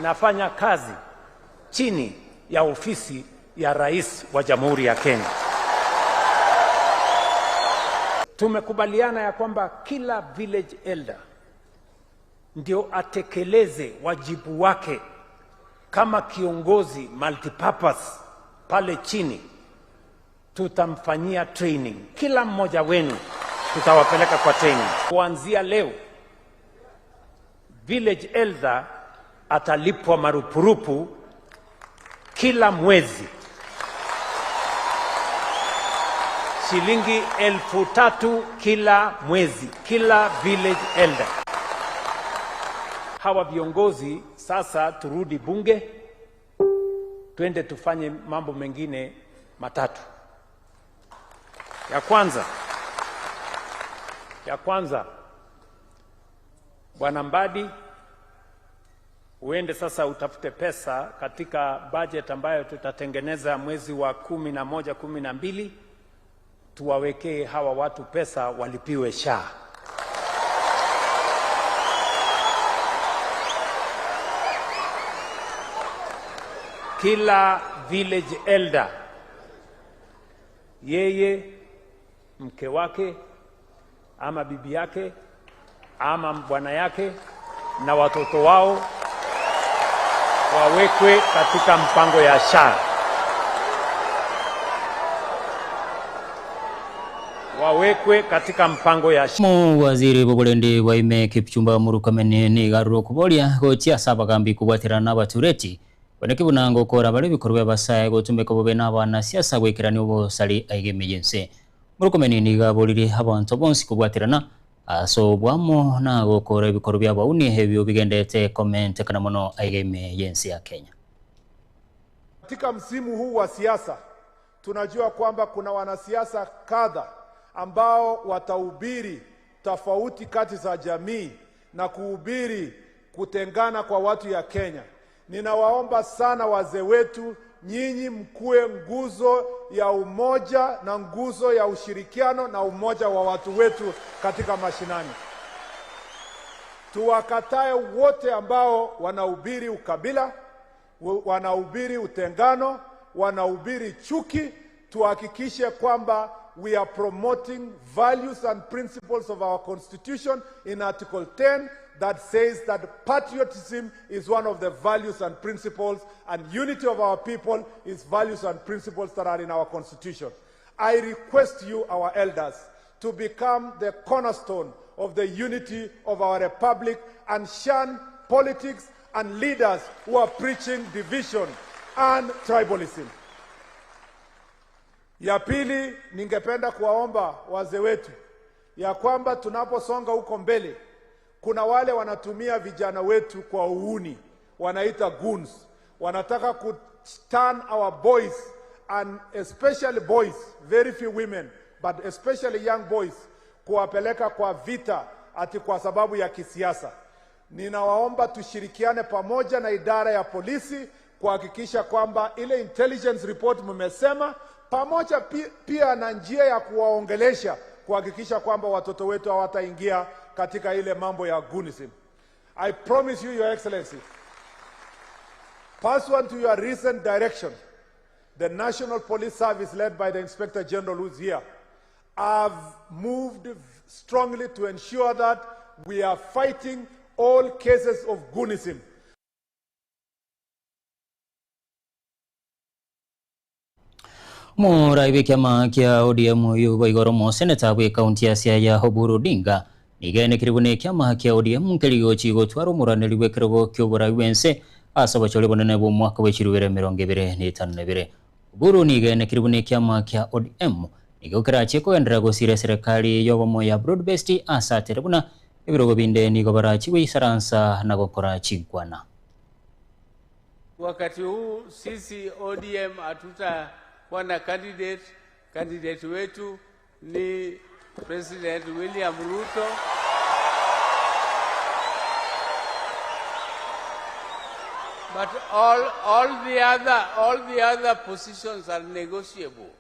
Nafanya kazi chini ya ofisi ya Rais wa Jamhuri ya Kenya. Tumekubaliana ya kwamba kila village elder ndio atekeleze wajibu wake kama kiongozi multipurpose pale chini. Tutamfanyia training. Kila mmoja wenu tutawapeleka kwa training. Kuanzia leo village elder atalipwa marupurupu kila mwezi shilingi 3,000 kila mwezi, kila village elder. Hawa viongozi sasa turudi bunge, twende tufanye mambo mengine matatu. Ya kwanza Bwana Mbadi, uende sasa utafute pesa katika budget ambayo tutatengeneza mwezi wa 11, 12, tuwawekee hawa watu pesa walipiwe SHA. Kila village elder, yeye, mke wake ama bibi yake ama bwana yake na watoto wao wawekwe katika mpango ya SHA. Wawekwe katika mpango ya SHA. Waziri Bogolendi Waime Kipchumba Murkomen ni garuro kubolia gochia saba kambi kubwatirana batureti boneke bunango kora bale bikorwa basaye gotumeka bobe n'abana siasa gwekirani obosali aigemejense. Murkomen ni gaboliri abantu bonsi kubwatirana asobwamo na gukora ibikorwa by'abauni hebyo bigendete comment kana mono aigemejense ya Kenya. Katika msimu huu wa siasa tunajua kwamba kuna wanasiasa kadha ambao watahubiri tofauti kati za jamii na kuhubiri kutengana kwa watu ya Kenya. Ninawaomba sana wazee wetu, nyinyi mkue nguzo ya umoja na nguzo ya ushirikiano na umoja wa watu wetu katika mashinani. Tuwakatae wote ambao wanahubiri ukabila, wanahubiri utengano, wanahubiri chuki. Tuhakikishe kwamba we are promoting values and principles of our constitution in Article 10 that says that patriotism is one of the values and principles, and unity of our people is values and principles that are in our constitution. I request you, our elders, to become the cornerstone of the unity of our republic and shun politics and leaders who are preaching division and tribalism. Ya pili, ningependa kuwaomba wazee wetu ya kwamba tunaposonga huko mbele, kuna wale wanatumia vijana wetu kwa uhuni, wanaita goons. Wanataka ku turn our boys, and especially boys, very few women, but especially young boys, kuwapeleka kwa vita ati kwa sababu ya kisiasa. Ninawaomba tushirikiane pamoja na idara ya polisi kuhakikisha kwamba ile intelligence report mmesema, pamoja pia na njia ya kuwaongelesha kuhakikisha kwamba watoto wetu hawataingia katika ile mambo ya goonism. I promise you, Your Excellency, pursuant to your recent direction, the National Police Service led by the Inspector General who's here have moved strongly to ensure that we are fighting all cases of goonism. Murai kiama kia ODM yu baigoromo seneta we kaunti ya Siaya Oburu Odinga nigene kiribune kiama kia ODM keligo chigo twaro muraneli we kirego kyobora wense asaba chole bonene bo mwaka we chiruwere 2025 Oburu nigene kiribune kiama kia ODM nigokera cheko endera gosire serikali yobomo ya broad-based asa terebuna ibirogo binde nigobara chiwe saransa na gokora chigwana. Wakati huu sisi ODM hatuta wana candidate wetu ni President William Ruto. But all the other positions are negotiable.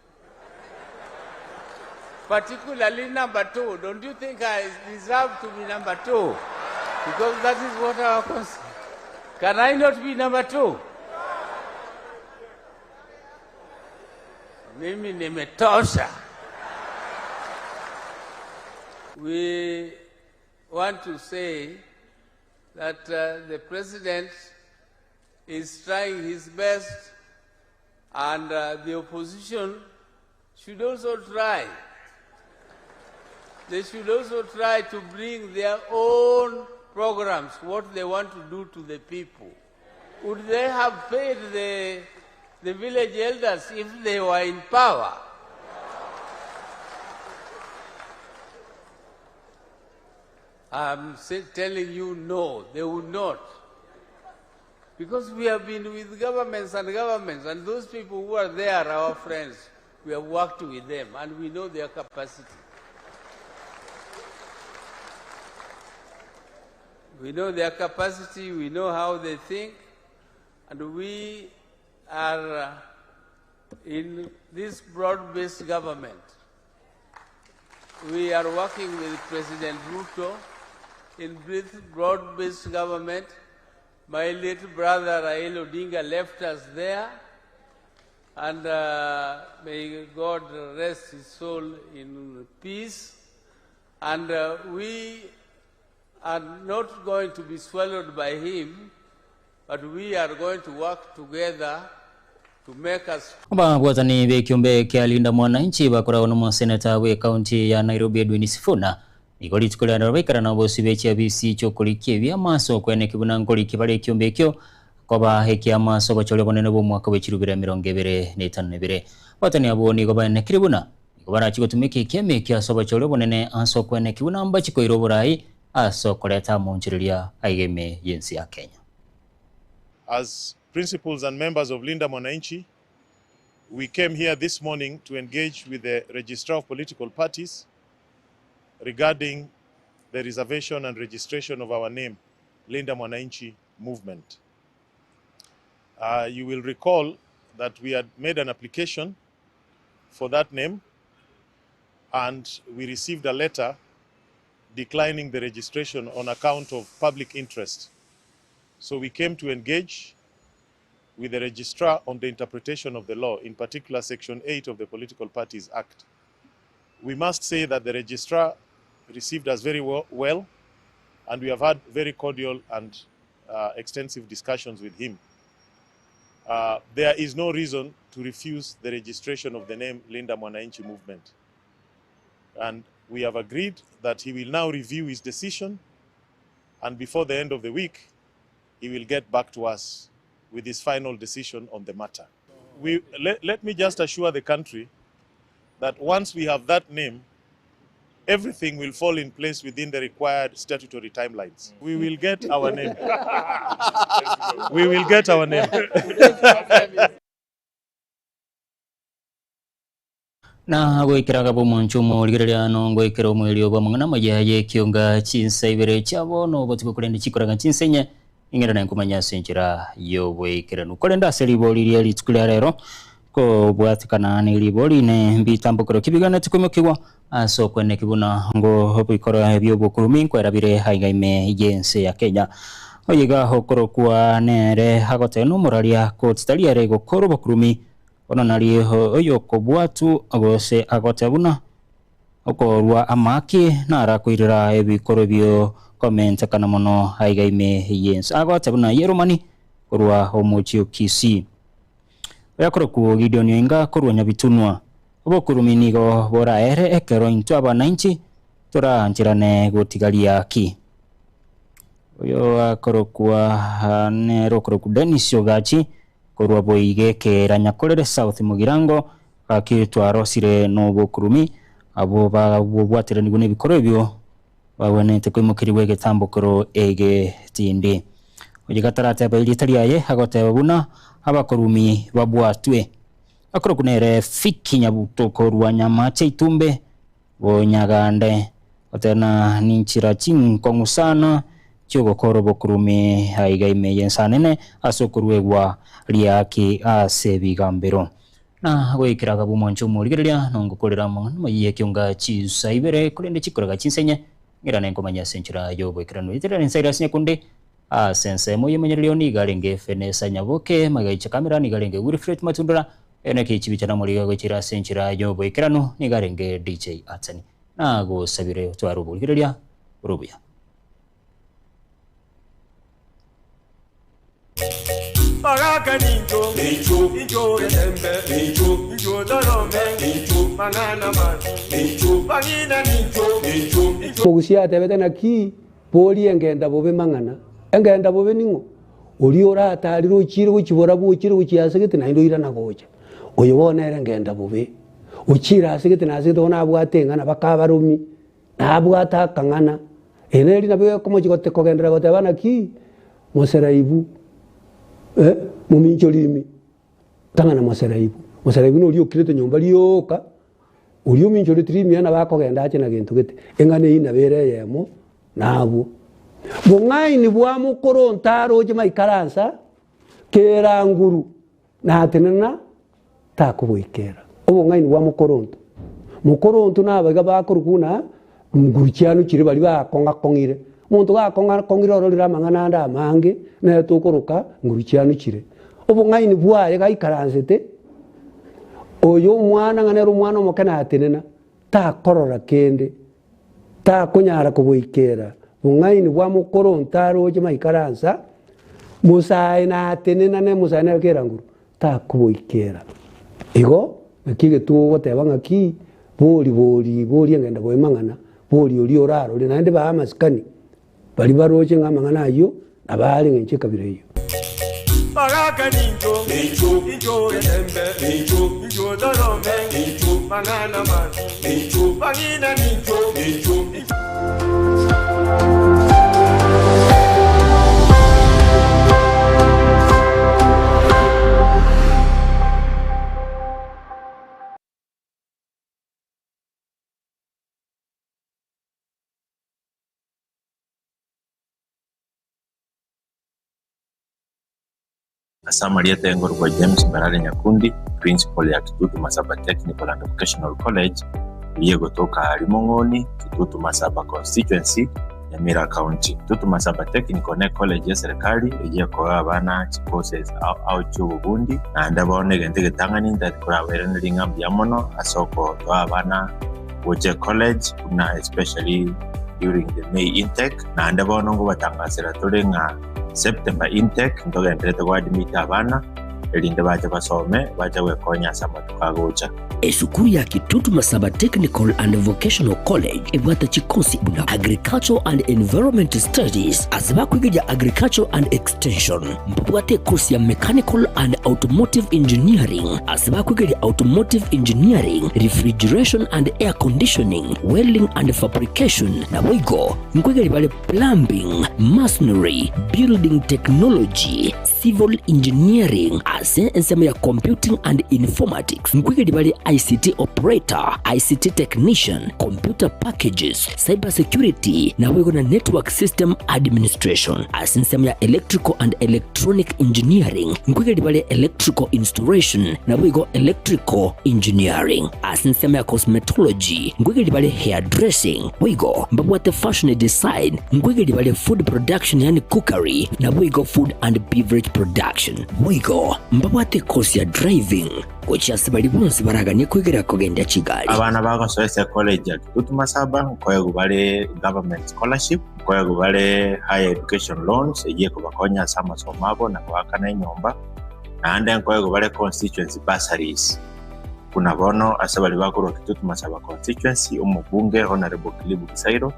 Particularly number 2. Don't you think I deserve to be number 2? Because that is what our concern. Can I not be number 2? Mimi nimetosha. We want to say that the president is trying his best, and the opposition should also try. They should also try to bring their own programs, what they want to do to the people. Would they have paid the village elders if they were in power? I'm telling you no, they would not. Because we have been with governments, and those people who are there are our friends. We have worked with them, and we know their capacity. We know their capacity, we know how they think, and we are in this broad-based government. We are working with President Ruto in this broad-based government. My little brother Raila Odinga left us there, and may God rest his soul in peace. And we are not going to be swallowed by him, but we are going to work together to make us. Bwatani be kiumbe kia linda mwananchi bakora ono seneta we kaunti ya Nairobi Edwin Sifuna igoli tukola na wekara na bosi bechi abisi chokoli kebya maso kwene kibuna ngoli kibale kiumbe kyo koba heki amaso bachole bonene bo mwaka we chirubira 2025 watani abo ni goba ne kiribuna igobara chiko tumeke keme kya soba chole bonene anso kwene kibuna mbachi ko iroborai aso koleta munchirilia aigeme yensi ya Kenya. As principals and members of Linda Mwananchi, we came here this morning to engage with the Registrar of Political Parties regarding the reservation and registration of our name, Linda Mwananchi Movement. You will recall that we had made an application for that name, and we received a letter declining the registration on account of public interest. So we came to engage with the registrar on the interpretation of the law, in particular Section 8 of the Political Parties Act. We must say that the registrar received us very well, and we have had very cordial and extensive discussions with him. There is no reason to refuse the registration of the name Linda Mwananchi Movement. And we have agreed that he will now review his decision, and before the end of the week, he will get back to us with his final decision on the matter. Let me just assure the country that once we have that name, everything will fall in place within the required statutory timelines. We will get our name. We will get our name. Na goikiraga bo monchumo ligirira no goikiro mweli oba mangana mayaye kionga chinsa ibere chabo no botiko kulende chikoraga chinsenye ingera na kumanya senjira yo goikira no kolenda seliboli liali tukula rero ko bwatikana ni liboli ne mbitambukiro kibigana tikomokigwa aso kwene kibuna ngo hopo ikora ebyo bokurumi ko erabire haigaime yense ya Kenya oyiga hokoro kwa nere hagote no moralia ko titalia rego koro bokurumi ona nari oyo kobwatu agose agote buna okorwa amaki nara kuirira ebikoro bio comment kana mono haigaime yens agote buna yeromani korwa omochio kisi yakoro ku Gideon Inga korwa nyabitunwa obokuruminigo bora ere ekero into abananchi tora njirane gotigalia ki oyo akorokwa nero koroku Dennis Ogachi korwa boige ke ranyakorere South Mugirango akitwaro sire no bokurumi abo babwatira nigune bikoro byo bawenete kwimukiriwe getambo koro ege tindi ojigatarate bailitari aye agote buna abakurumi babwatwe akoro kunere fiki nyabuto korwa nyama cheitumbe bonyagande otena ninchira chinkongusana chogokoro bokurumi haigaime yensanene asokurwegwa liaki ase bigambero na gwikiraga bumoncho murigereria nongukorera mo mayiye kyonga chisaibere kurende chikoraga chinsenye ngirane ngomanya senchira yo gwikirano itira nsaira sinyakunde sense moye menyerero ni garenge fenesa nyaboke magaicha kamera ni garenge Wilfred Matundura ene kichibichana muriga gwikira senchira yo gwikirano ni garenge DJ Atani na go sabire twaruburigereria rubuya Baraka ninjo, ninjo etembe, ninjo dorome, mangana man, bangina ninjo. Pogusia tebete na ki poli engenda bobe mangana, engenda bobe ningo. Oli ora atali ruchiri uchibora buchiri uchiasegete na ndo na gocha. Oyo bonere engenda bobe. Uchira asegete na asegete ona abwate ngana bakabarumi. Na abwata kangana. Eneri na bwe komo chikote kogendera gote bana ki moseraibu. Mumincho limi tangana moseraibu no lio kirete nyomba lioka ulio mincho litrimi ana bakogenda ache na gintu gete engane ina bere yemo nabo bungai ni bwa mukoro ntaro je maikaransa kera nguru na tenena takubuikera ubungai ni bwa mukoro nto nabaga bakorukuna nguru cyanu kiri bali bakonga kongire muntu gakonga kongiro rorira mangana nda mange na tukoroka nguricyanu kire obungai ni bwaye gaikaransete oyo mwana ngane rumwana mukana atenena ta korora kende ta kunyara kubuikera bungai ni bwa mukoro ntaro je maikaransa musai na atenena ne musai na kera nguru ta kubuikera igo kige tugo tebanga ki boli ngenda boemangana boli oli oraro le nande ba amaskani bali baroche ngamangana ayo abali ngenche kabireyo Baraka ninjo, ninjo etembe, ninjo dorome, mangana man, bangina ninjo. Asamaria Tengor kwa James Barale Nyakundi, principal ya Kitutu Masaba Technical and Vocational College, iliyotoka Limongoni, Kitutu Masaba constituency, Nyamira County. Kitutu Masaba Technical College ya serikali iliyokoa abana courses au chuo bundi na ndabone gendege tangani ndatikura werene lingambi yamono asoko to abana woje college na especially during the May intake na ndabone ngo batangasira torenga September intake ndoga ndrete kwa admit abana elinde baje basome baje wekonya samatuka gocha esukuru ya Kitutu Masaba Technical and Vocational College ebwata chikosi buna Agricultural and Environment Studies azibakwigija Agriculture and Extension mbwate course ya Mechanical and Automotive Engineering azibakwigija Automotive Engineering, Refrigeration and Air Conditioning, Welding and Fabrication na wigo nkwigija bale Plumbing, Masonry, Building Technology, Civil Engineering ase ensema ya Computing and Informatics nkwigija bale ICT operator, ICT technician, computer packages, cyber security na wigo na network system administration asinsema ya electrical and electronic engineering nkwigija bale electrical installation na wigo electrical engineering asinsema ya cosmetology nkwigija bale hairdressing wigo mbabwate fashion design nkwigija bale food production yani cookery na wigo food and beverage production wigo mbabwate course ya driving kuchasa bali bonse baraganye kwegera kugenda Kigali. Abana bagosoese college ya Kitutu Masaba nkoye gubale government scholarship, nkoye gubale higher education loans egiye kubakonya amasomo abo na kwakana inyomba, nande nkoye gubale constituency bursaries. Kuna bono asabali bakuru Kitutu Masaba constituency umubunge honorable Kilibu Kisairo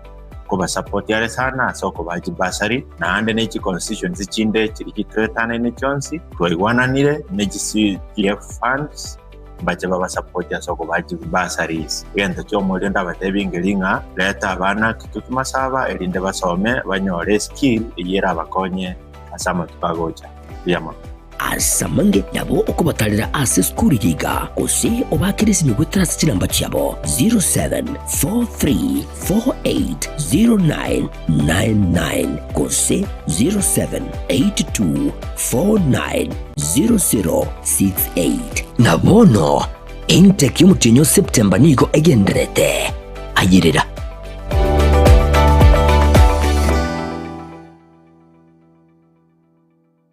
kuba support yale sana soko baji bursary na ande neki constituency chinde kiri kitretana ne chonsi twaigwananire neki CPF funds bache baba support ya soko baji bursaries yenda cyo mulenda batebingelinga leta abana Kitutu Masaba elinde basome banyore skill yera bakonye asama tukagocha yama asamange nabo okubatalira ase skuli yiga kose obakirisi migwetrasi kinamba kyabo 0743480999 kose 0782490068 nabono intake y'umutinyo September nigo egenderete ayirira